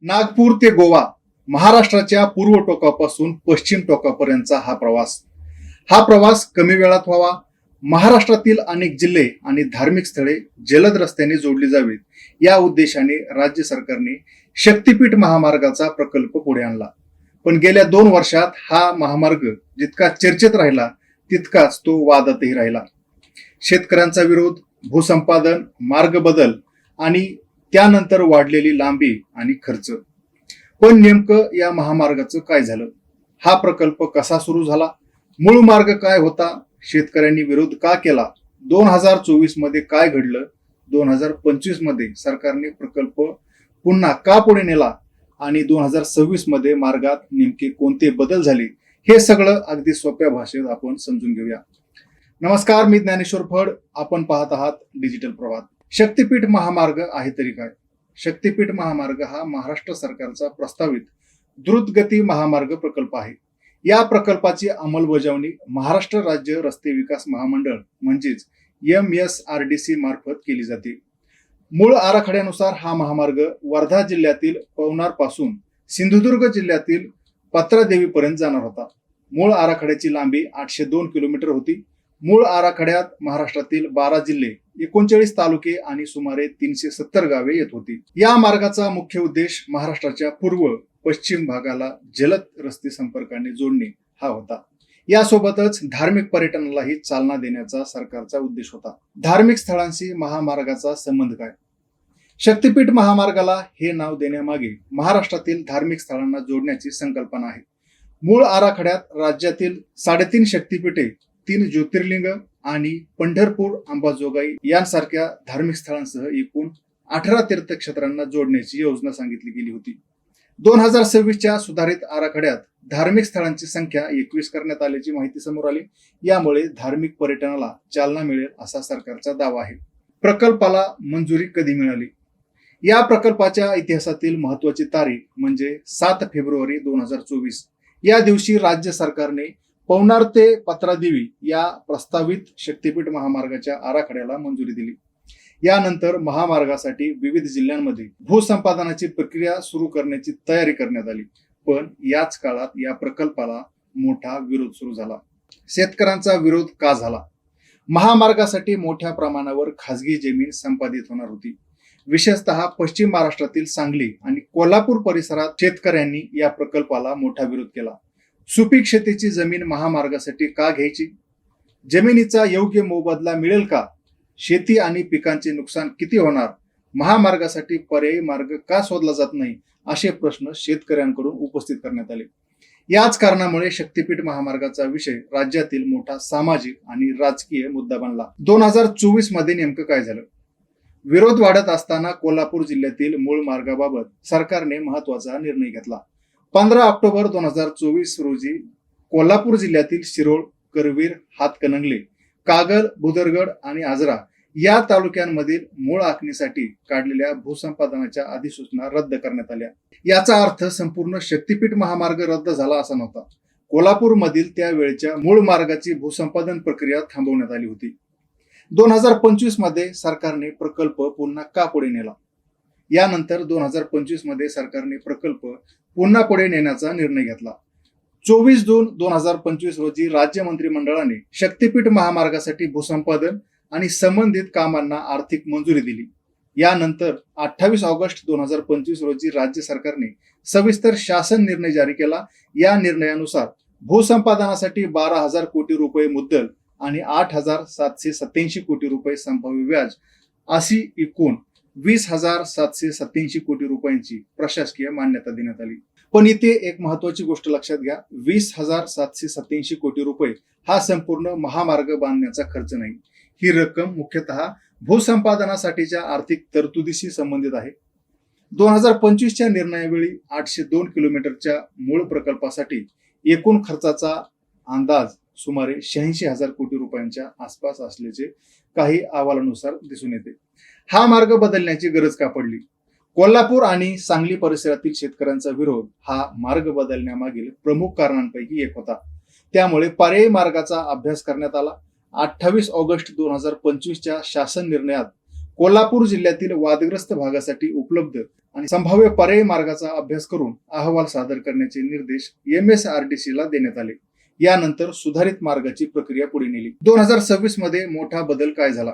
नागपूर ते गोवा महाराष्ट्राच्या पूर्व टोकापासून पश्चिम टोकापर्यंतचा हा प्रवास कमी वेळात व्हावा, महाराष्ट्रातील अनेक जिल्हे आणि धार्मिक स्थळे जलद रस्त्याने जोडली जावीत या उद्देशाने राज्य सरकारने शक्तीपीठ महामार्गाचा प्रकल्प पुढे आणला. पण गेल्या 2 वर्षात हा महामार्ग जितका चर्चेत राहिला तितकाच तो वादातही राहिला. शेतकऱ्यांचा विरोध, भूसंपादन, मार्ग बदल आणि त्यानंतर वाढलेली लांबी आणि खर्च. पण नेमकं या महामार्गाचं काय झालं? हा प्रकल्प कसा सुरू झाला? मूळ मार्ग काय होता? शेतकऱ्यांनी विरोध का केला? 2024 मध्ये काय घडलं? 2025 मध्ये सरकारने प्रकल्प पुन्हा का पुढे नेला? आणि 2026 मध्ये मार्गात नेमके कोणते बदल झाले? हे सगळं अगदी सोप्या भाषेत आपण समजून घेऊया. नमस्कार, मी ज्ञानेश्वर फड. आपण पाहत आहात डिजिटल प्रवाद. शक्तीपीठ महामार्ग आहे तरी काय? शक्तीपीठ महामार्ग हा महाराष्ट्र सरकारचा प्रस्तावित द्रुतगती महामार्ग प्रकल्प आहे. या प्रकल्पाची अंमलबजावणी महाराष्ट्र राज्य रस्ते विकास महामंडळ म्हणजेच MSRDC मार्फत केली जाते. मूळ आराखड्यानुसार हा महामार्ग वर्धा जिल्ह्यातील पवनार पासून सिंधुदुर्ग जिल्ह्यातील पत्रादेवी पर्यंत जाणार होता. मूळ आराखड्याची लांबी 802 किलोमीटर होती. मूळ आराखड्यात महाराष्ट्रातील 12 जिल्हे, 39 तालुके आणि सुमारे 370 गावे येत होती. या मार्गाचा मुख्य उद्देश महाराष्ट्राच्या पूर्व पश्चिम भागाला जलद रस्ते संपर्काने जोडणे हा होता. यासोबतच धार्मिक पर्यटनालाही चालना देण्याचा सरकारचा उद्देश होता. धार्मिक स्थळांशी महामार्गाचा संबंध काय? शक्तीपीठ महामार्गाला हे नाव देण्यामागे महाराष्ट्रातील धार्मिक स्थळांना जोडण्याची संकल्पना आहे. मूळ आराखड्यात राज्यातील 3.5 शक्तीपीठे, 3 ज्योतिर्लिंग आणि पंढरपूर, अंबाजोगाई यांसारख्या धार्मिक स्थळांसह एकूण 18 तीर्थक्षेत्रांना जोडण्याची योजना सांगितली गेली होती. 2026च्या सुधारित आराखड्यात धार्मिक स्थळांची संख्या 21 करण्यात आल्याची माहिती समोर आली. यामुळे धार्मिक पर्यटनाला चालना मिळेल असा सरकारचा दावा आहे. प्रकल्पाला मंजुरी कधी मिळाली? या प्रकल्पाच्या इतिहासातील महत्वाची तारीख म्हणजे 7 फेब्रुवारी 2024. या दिवशी राज्य सरकारने पवनार ते पत्रादेवी या प्रस्तावित शक्तीपीठ महामार्गाच्या आराखड्याला मंजुरी दिली. यानंतर महामार्गासाठी विविध जिल्ह्यांमध्ये भूसंपादनाची प्रक्रिया सुरू करण्याची तयारी करण्यात आली. पण याच काळात या प्रकल्पाला मोठा विरोध सुरू झाला. शेतकऱ्यांचा विरोध का झाला? महामार्गासाठी मोठ्या प्रमाणावर खासगी जमीन संपादित होणार होती. विशेषतः पश्चिम महाराष्ट्रातील सांगली आणि कोल्हापूर परिसरात शेतकऱ्यांनी या प्रकल्पाला मोठा विरोध केला. सुपीक शेतीची जमीन महामार्गासाठी का घ्यायची? जमिनीचा योग्य मोबदला मिळेल का? शेती आणि पिकांचे नुकसान किती होणार? महामार्गासाठी पर्यायी मार्ग का शोधला जात नाही? असे प्रश्न शेतकऱ्यांकडून उपस्थित करण्यात आले. याच कारणामुळे शक्तीपीठ महामार्गाचा विषय राज्यातील मोठा सामाजिक आणि राजकीय मुद्दा बनला. 2024 मध्ये नेमकं काय झालं? विरोध वाढत असताना कोल्हापूर जिल्ह्यातील मूळ मार्गाबाबत सरकारने महत्वाचा निर्णय घेतला. 15 ऑक्टोबर 2024 रोजी कोल्हापूर जिल्ह्यातील शिरोळ, करवीर, हातकणंगले, कागल, भुदरगड आणि आजरा या तालुक्यांमधील मूळ आखणीसाठी काढलेल्या भूसंपादनाच्या अधिसूचना रद्द करण्यात आल्या. याचा अर्थ संपूर्ण शक्तीपीठ महामार्ग रद्द झाला असा नव्हता. कोल्हापूर मधील त्यावेळच्या मूळ मार्गाची भूसंपादन प्रक्रिया थांबवण्यात आली होती. 2025 मध्ये सरकारने प्रकल्प पुन्हा का पुढे नेला? यानंतर 2025 मध्ये सरकारने प्रकल्प पुन्हा पुढे नेण्याचा निर्णय घेतला. 24 जून 2025 रोजी राज्य मंत्रिमंडळाने शक्तीपीठ महामार्गासाठी भूसंपादन आणि संबंधित कामांना आर्थिक मंजुरी दिली. यानंतर 28 ऑगस्ट 2025 रोजी राज्य सरकारने सविस्तर शासन निर्णय जारी केला. या निर्णयानुसार भूसंपादनासाठी 12,000 कोटी रुपये मुद्दल आणि 8,787 कोटी रुपये संभाव्य व्याज अशी एकूण 20,787 कोटी रुपयांची प्रशासकीय मान्यता देण्यात आली. पण इथे एक महत्वाची गोष्ट लक्षात घ्या. 20,787 कोटी रुपये हा संपूर्ण महामार्ग बांधण्याचा खर्च नाही. ही रक्कम मुख्यतः भूसंपादनासाठीच्या आर्थिक तरतुदीशी संबंधित आहे. 2025च्या निर्णयावेळी 802 किलोमीटरच्या मूळ प्रकल्पासाठी एकूण खर्चाचा अंदाज सुमारे 86,000 कोटी रुपयांच्या आसपास असल्याचे काही अहवालानुसार दिसून येते. हा मार्ग बदलण्याची गरज का पडली? कोल्हापूर आणि सांगली परिसरातील शेतकऱ्यांचा विरोध हा मार्ग बदलण्यामागील प्रमुख कारणांपैकी एक होता. त्यामुळे पर्यायी मार्गाचा अभ्यास करण्यात आला. 28 ऑगस्ट 2025च्या शासन निर्णयात कोल्हापूर जिल्ह्यातील वादग्रस्त भागासाठी उपलब्ध आणि संभाव्य पर्यायी मार्गाचा अभ्यास करून अहवाल सादर करण्याचे निर्देश MSRDC ला देण्यात आले. यानंतर सुधारित मार्गाची प्रक्रिया पुढे नेली. 2026 मध्ये मोठा बदल काय झाला?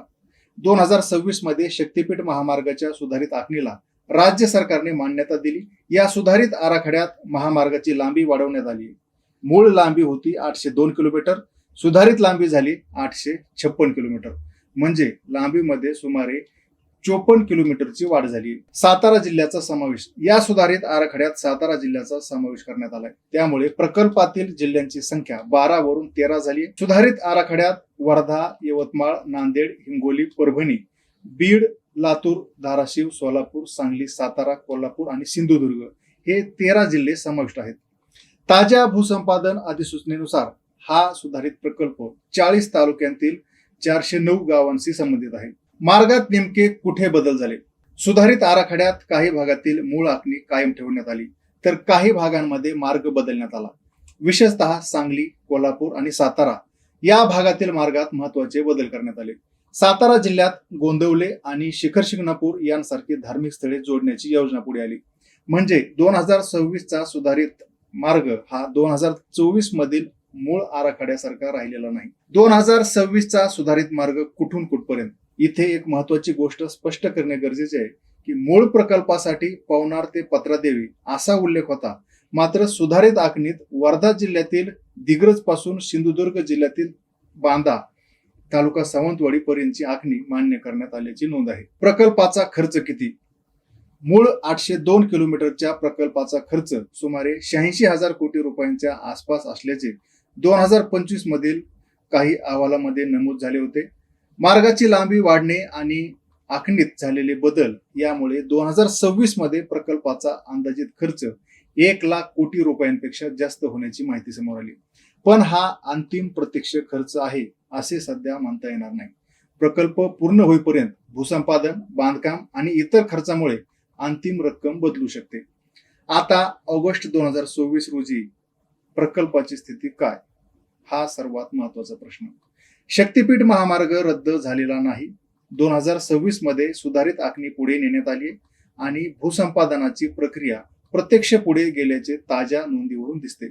2026 मध्ये शक्तीपीठ महामार्गाच्या सुधारित आखणीला राज्य सरकारने मान्यता दिली. या सुधारित आराखड्यात महामार्गाची लांबी वाढवण्यात आली. मूळ लांबी होती 802 किलोमीटर, सुधारित लांबी झाली 856 किलोमीटर, म्हणजे लांबीमध्ये सुमारे 54 किलोमीटरची वाढ झाली. सातारा जिल्ह्याचा समावेश. या सुधारित आराखड्यात सातारा जिल्ह्याचा समावेश करण्यात आलाय. त्यामुळे प्रकल्पातील जिल्ह्यांची संख्या 12 वरून 13 झाली. सुधारित आराखड्यात वर्धा, यवतमाळ, नांदेड, हिंगोली, परभणी, बीड, लातूर, धाराशिव, सोलापूर, सांगली, सातारा, कोल्हापूर आणि सिंधुदुर्ग हे 13 जिल्हे समाविष्ट आहेत. ताज्या भूसंपादन अधिसूचनेनुसार हा सुधारित प्रकल्प 40 तालुक्यांतील 409 गावांशी संबंधित आहे. मार्गात नेमके कुठे बदल झाले? सुधारित आराखड्यात काही भागातील मूळ आखणी कायम ठेवण्यात आली, तर काही भागांमध्ये मार्ग बदलण्यात आला. विशेषतः सांगली, कोल्हापूर आणि सातारा या भागातील मार्गात महत्वाचे बदल करण्यात आले. सातारा जिल्ह्यात गोंदवले आणि शिखर शिंगणापूर यांसारखी धार्मिक स्थळे जोडण्याची योजना पुढे आली. म्हणजे 2026चा सुधारित मार्ग हा 2024 मधील मूळ आराखड्यासारखा राहिलेला नाही. 2026चा सुधारित मार्ग कुठून कुठपर्यंत? इथे एक महत्वाची गोष्ट स्पष्ट करणे गरजेचे आहे की मूळ प्रकल्पासाठी पवनार ते पत्रादेवी असा उल्लेख होता, मात्र सुधारित आखणीत वर्धा जिल्ह्यातील दिग्रज पासून सिंधुदुर्ग जिल्ह्यातील बांदा तालुका सावंतवाडी पर्यंतची आखणी मान्य करण्यात आल्याची नोंद आहे. प्रकल्पाचा खर्च किती? मूळ 802 किलोमीटरच्या प्रकल्पाचा खर्च सुमारे 86,000 कोटी रुपयांच्या आसपास असल्याचे 2025 मधील काही अहवालामध्ये नमूद झाले होते. मार्गाची लांबी वाढणे आणि आखणीत झालेले बदल यामुळे 2026 मध्ये प्रकल्पाचा अंदाजित खर्च 1 लाख कोटी रुपयांपेक्षा जास्त होण्याची माहिती समोर आली. पण हा अंतिम प्रत्यक्ष खर्च आहे असे सध्या म्हणता येणार नाही. प्रकल्प पूर्ण होईपर्यंत भूसंपादन, बांधकाम आणि इतर खर्चामुळे अंतिम रक्कम बदलू शकते. आता ऑगस्ट 2024 रोजी प्रकल्पाची स्थिती काय? हा सर्वात महत्वाचा प्रश्न. शक्तीपीठ महामार्ग रद्द झालेला नाही. 2026 मध्ये सुधारित आखणी पुढे नेण्यात आली आणि भूसंपादनाची प्रक्रिया प्रत्यक्ष पुढे गेल्याचे ताज्या नोंदीवरून दिसते.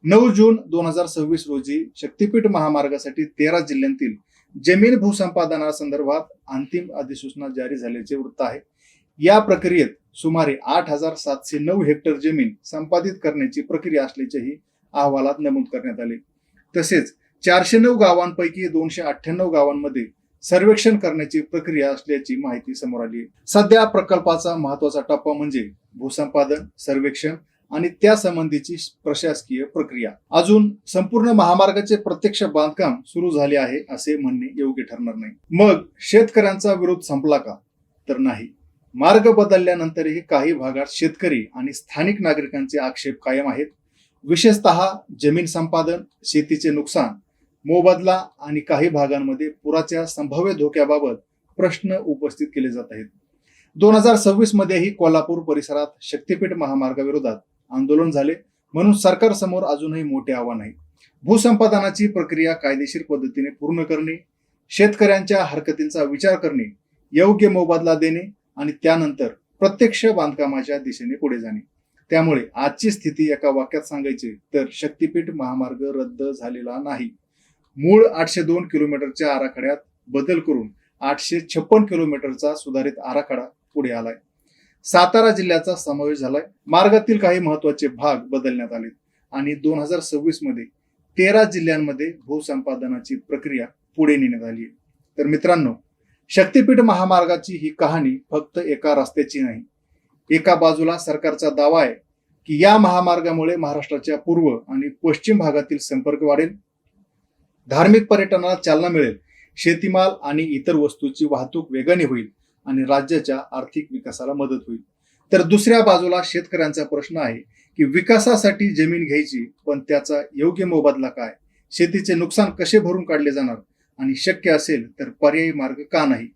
9 जून 2026 रोजी शक्तीपीठ महामार्गासाठी 13 जिल्ह्यांतील जमीन भूसंपादनासंदर्भात अंतिम अधिसूचना जारी झाल्याचे वृत्त आहे. या प्रक्रियेत सुमारे 8,709 हेक्टर जमीन संपादित करण्याची प्रक्रिया असल्याचेही अहवालात नमूद करण्यात आले. तसेच 409 गावांपैकी 298 गावांमध्ये सर्वेक्षण करण्याची प्रक्रिया असल्याची माहिती समोर आली आहे. सध्या प्रकल्पाचा महत्वाचा टप्पा म्हणजे भूसंपादन, सर्वेक्षण आणि त्या संबंधीची प्रशासकीय प्रक्रिया. अजून संपूर्ण महामार्गाचे प्रत्यक्ष बांधकाम सुरू झाले आहे असे म्हणणे योग्य ठरणार नाही. मग शेतकऱ्यांचा विरोध संपला का? तर नाही. मार्ग बदलल्यानंतरही काही भागात शेतकरी आणि स्थानिक नागरिकांचे आक्षेप कायम आहेत. विशेषतः जमीन संपादन, शेतीचे नुकसान, मोबदला आणि काही भागांमध्ये पुराच्या संभाव्य धोक्याबाबत प्रश्न उपस्थित केले जात आहेत. 2026 मध्येही कोल्हापूर परिसरात शक्तीपीठ महामार्गाविरोधात आंदोलन झाले, म्हणून सरकार समोर अजूनही मोठे आव्हान आहे. भूसंपादनाची प्रक्रिया कायदेशीर पद्धतीने पूर्ण करणे, शेतकऱ्यांच्या हरकतींचा विचार करणे, योग्य मोबदला देणे आणि त्यानंतर प्रत्यक्ष बांधकामाच्या दिशेने पुढे जाणे. त्यामुळे आजची स्थिती एका वाक्यात सांगायची तर शक्तीपीठ महामार्ग रद्द झालेला नाही. मूळ 802 किलोमीटरच्या आराखड्यात बदल करून 856 किलोमीटरचा सुधारित आराखडा पुढे आलाय. सातारा जिल्ह्याचा समावेश झालाय. मार्गातील काही महत्वाचे भाग बदलण्यात आले आणि 2026 मध्ये 13 जिल्ह्यांमध्ये भूसंपादनाची प्रक्रिया पुढे नेण्यात आली. तर मित्रांनो, शक्तीपीठ महामार्गाची ही कहाणी फक्त एका रस्त्याची नाही. एका बाजूला सरकारचा दावा आहे की या महामार्गामुळे महाराष्ट्राच्या पूर्व आणि पश्चिम भागातील संपर्क वाढेल, धार्मिक पर्यटनाला चालना मिळेल, शेतीमाल आणि इतर वस्तूंची वाहतूक वेगाने होईल आणि राज्याच्या आर्थिक विकासाला मदत होईल. तर दुसऱ्या बाजूला शेतकऱ्यांचा प्रश्न आहे की विकासासाठी जमीन घ्यायची, पण त्याचा योग्य मोबदला काय? शेतीचे नुकसान कसे भरून काढले जाणार? आणि शक्य असेल तर पर्यायी मार्ग का नाही?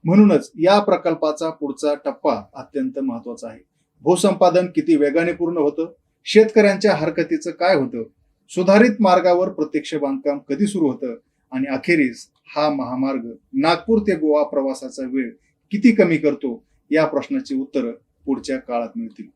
म्हणूनच या प्रकल्पाचा पुढचा टप्पा अत्यंत महत्वाचा आहे. भूसंपादन किती वेगाने पूर्ण होतं? शेतकऱ्यांच्या हरकतीचं काय होतं? सुधारित मार्गावर प्रत्यक्ष बांधकाम कधी सुरू होतं? आणि अखेरीस हा महामार्ग नागपूर ते गोवा प्रवासाचा वेळ किती कमी करतो या प्रश्नाची उत्तरं पुढच्या काळात मिळतील.